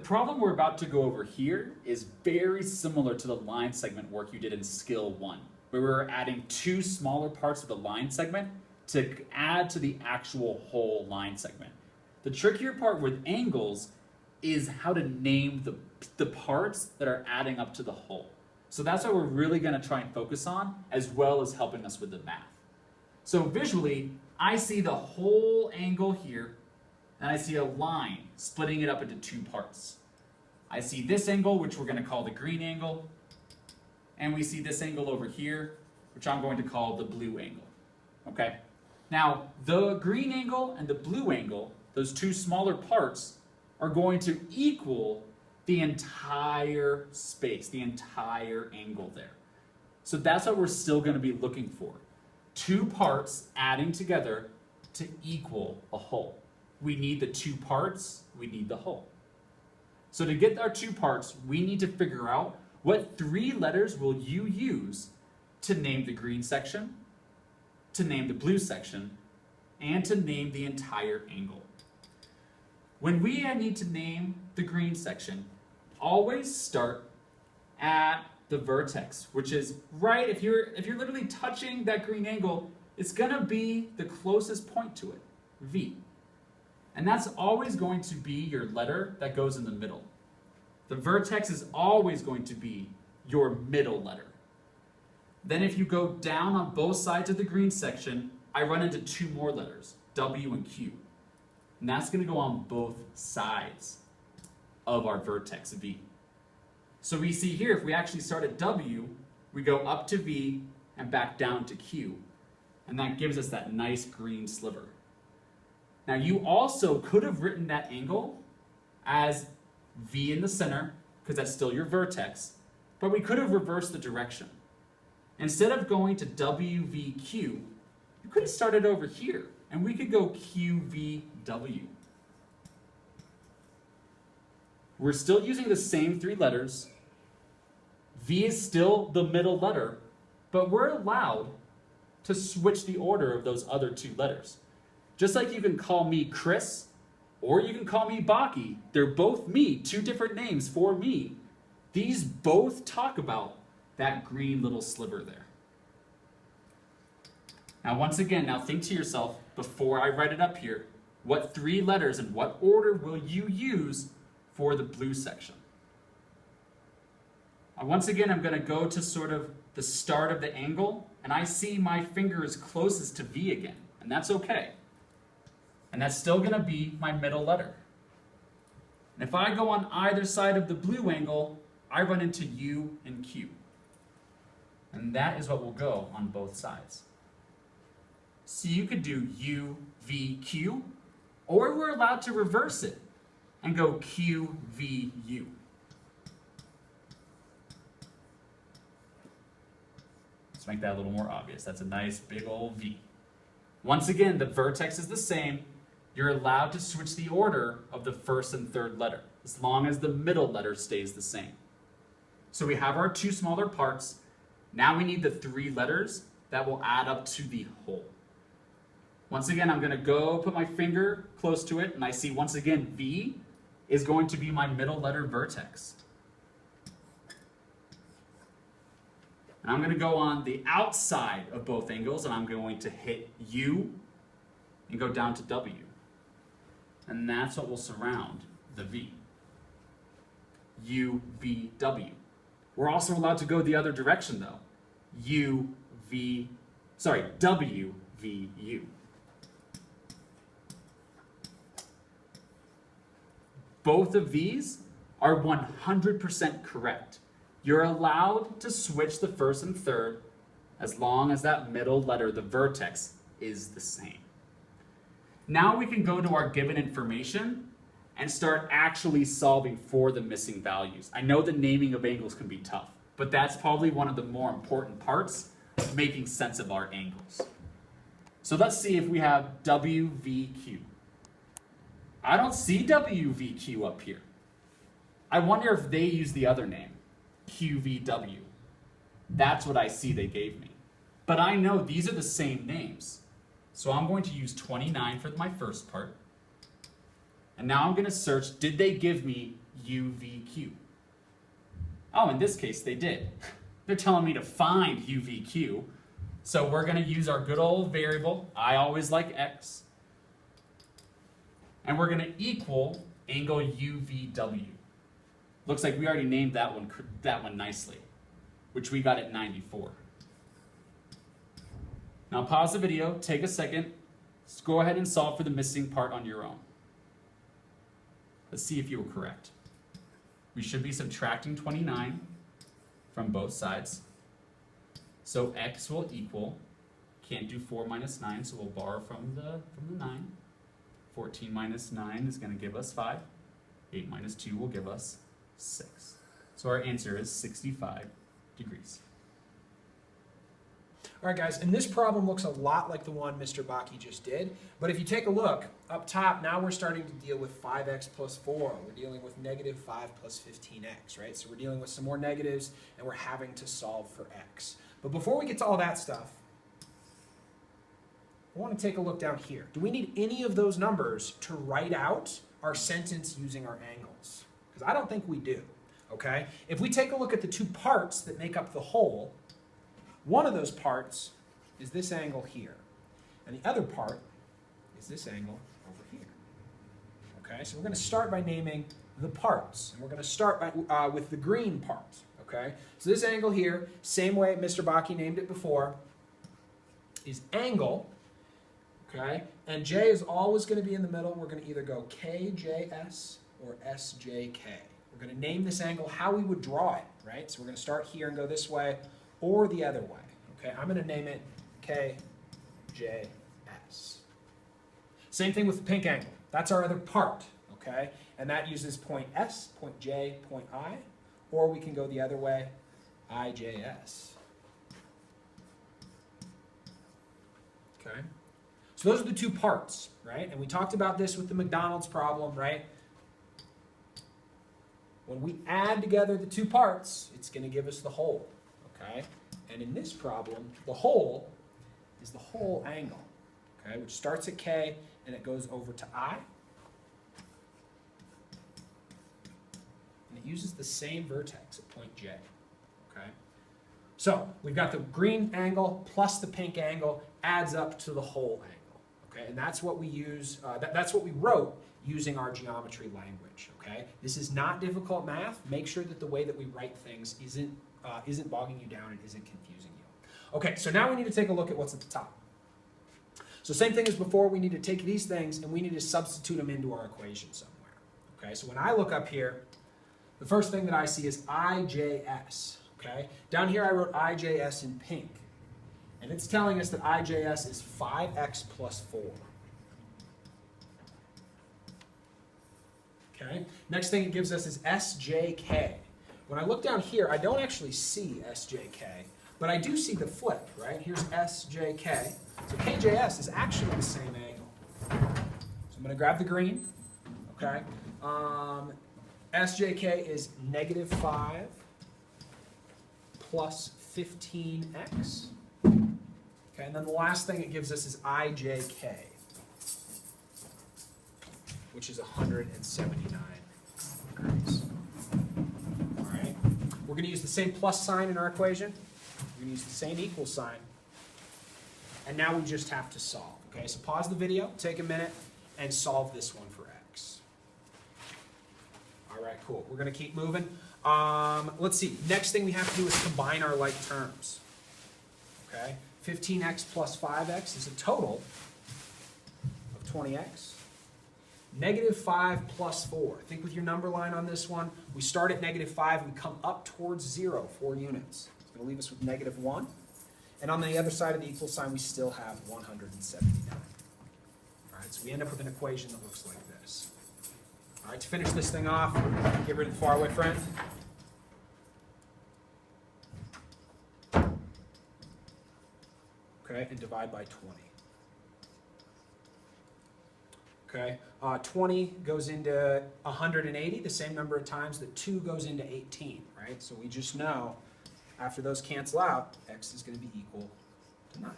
problem we're about to go over here is very similar to the line segment work you did in skill 1, where we were adding 2 smaller parts of the line segment to add to the actual whole line segment. The trickier part with angles is how to name the parts that are adding up to the whole. So that's what we're really going to try and focus on, as well as helping us with the math. So visually, I see the whole angle here, and I see a line splitting it up into 2 parts. I see this angle, which we're going to call the green angle, and we see this angle over here, which I'm going to call the blue angle. Okay? Now, the green angle and the blue angle, those 2 smaller parts, are going to equal the entire space, the entire angle there. So that's what we're still going to be looking for. 2 parts adding together to equal a whole. We need the 2 parts, we need the whole. So to get our 2 parts, we need to figure out what 3 letters will you use to name the green section, to name the blue section, and to name the entire angle. When we need to name the green section, always start at the vertex, which is right, if you're literally touching that green angle, it's gonna be the closest point to it, V. And that's always going to be your letter that goes in the middle. The vertex is always going to be your middle letter. Then if you go down on both sides of the green section, I run into 2 more letters, W and Q. And that's going to go on both sides of our vertex V. So we see here, if we actually start at W, we go up to V and back down to Q. And that gives us that nice green sliver. Now you also could have written that angle as V in the center, because that's still your vertex, but we could have reversed the direction. Instead of going to WVQ, you could have started over here, and we could go QVW. We're still using the same 3 letters. V is still the middle letter, but we're allowed to switch the order of those other 2 letters. Just like you can call me Chris, or you can call me Baki. They're both me, 2 different names for me. These both talk about that green little sliver there. Now once again, now think to yourself, before I write it up here, what 3 letters and what order will you use for the blue section? Once again, I'm going to go to sort of the start of the angle, and I see my finger is closest to V again, and that's okay. And that's still going to be my middle letter. And if I go on either side of the blue angle, I run into U and Q. And that is what will go on both sides. So you could do U, V, Q, or we're allowed to reverse it and go Q, V, U. Let's make that a little more obvious. That's a nice big old V. Once again, the vertex is the same. You're allowed to switch the order of the first and third letter, as long as the middle letter stays the same. So we have our 2 smaller parts. Now we need the 3 letters that will add up to the whole. Once again, I'm going to go put my finger close to it, and I see once again V is going to be my middle letter vertex. And I'm going to go on the outside of both angles, and I'm going to hit U and go down to W. And that's what will surround the V. U, V, W. We're also allowed to go the other direction though. W, V, U. Both of these are 100% correct. You're allowed to switch the first and third as long as that middle letter, the vertex, is the same. Now we can go to our given information and start actually solving for the missing values. I know the naming of angles can be tough, but that's probably one of the more important parts of making sense of our angles. So let's see if we have WVQ. I don't see WVQ up here. I wonder if they use the other name, QVW. That's what I see they gave me. But I know these are the same names. So I'm going to use 29 for my first part. And now I'm going to search, did they give me UVQ. Oh, in this case, they did. They're telling me to find UVQ. So we're going to use our good old variable, I always like x, and we're going to equal angle UVW. Looks like we already named that one nicely, which we got at 94. Now pause the video, take a second, let's go ahead and solve for the missing part on your own. Let's see if you were correct. We should be subtracting 29 from both sides. So x will equal, can't do 4 minus 9, so we'll borrow from the 9. 14 minus 9 is going to give us 5. 8 minus 2 will give us 6. So our answer is 65 degrees. All right, guys, and this problem looks a lot like the one Mr. Bakke just did, but if you take a look up top, now we're starting to deal with 5x plus 4. We're dealing with negative 5 plus 15x, right? So we're dealing with some more negatives, and we're having to solve for x. But before we get to all that stuff, I want to take a look down here. Do we need any of those numbers to write out our sentence using our angles? Because I don't think we do, okay? If we take a look at the two parts that make up the whole, one of those parts is this angle here, and the other part is this angle over here. Okay, so we're going to start by naming the parts, and we're going to start by, with the green part. Okay, so this angle here, same way Mr. Bakke named it before, is angle. Okay, and J is always going to be in the middle. We're going to either go KJS or SJK. We're going to name this angle how we would draw it, right? So we're going to start here and go this way, or the other way. Okay, I'm going to name it KJS. Same thing with the pink angle. That's our other part, okay? And that uses point S, point J, point I, or we can go the other way, IJS. Okay? So those are the two parts, right? And we talked about this with the McDonald's problem, right? When we add together the two parts, it's going to give us the whole, okay? And in this problem, the whole is the whole angle, okay, which starts at K and it goes over to I. And it uses the same vertex at point J, okay? So we've got the green angle plus the pink angle adds up to the whole angle, okay? And that's what we use, that's what we wrote using our geometry language, okay? This is not difficult math. Make sure that the way that we write things isn't bogging you down and isn't confusing you. Okay, so now we need to take a look at what's at the top. So same thing as before, we need to take these things and we need to substitute them into our equation somewhere. Okay, so when I look up here, the first thing that I see is IJS. Okay, down here I wrote IJS in pink. And it's telling us that IJS is 5x plus 4. Okay, next thing it gives us is SJK. When I look down here, I don't actually see SJK, but I do see the flip, right? Here's SJK. So KJS is actually the same angle. So I'm going to grab the green, okay? SJK is negative 5 plus 15x. Okay, and then the last thing it gives us is IJK, which is 179 degrees. We're going to use the same plus sign in our equation. We're going to use the same equal sign. And now we just have to solve. Okay, so pause the video, take a minute, and solve this one for x. All right, cool. We're going to keep moving. Let's see. Next thing we have to do is combine our like terms. Okay, 15x plus 5x is a total of 20x. Negative 5 plus 4. Think with your number line on this one. We start at negative 5. We come up towards 0, 4 units. It's going to leave us with negative 1. And on the other side of the equal sign, we still have 179. All right, so we end up with an equation that looks like this. All right, to finish this thing off, get rid of the faraway friend. Okay, and divide by 20. Okay, 20 goes into 180, the same number of times that 2 goes into 18, right? So we just know after those cancel out, x is going to be equal to 9.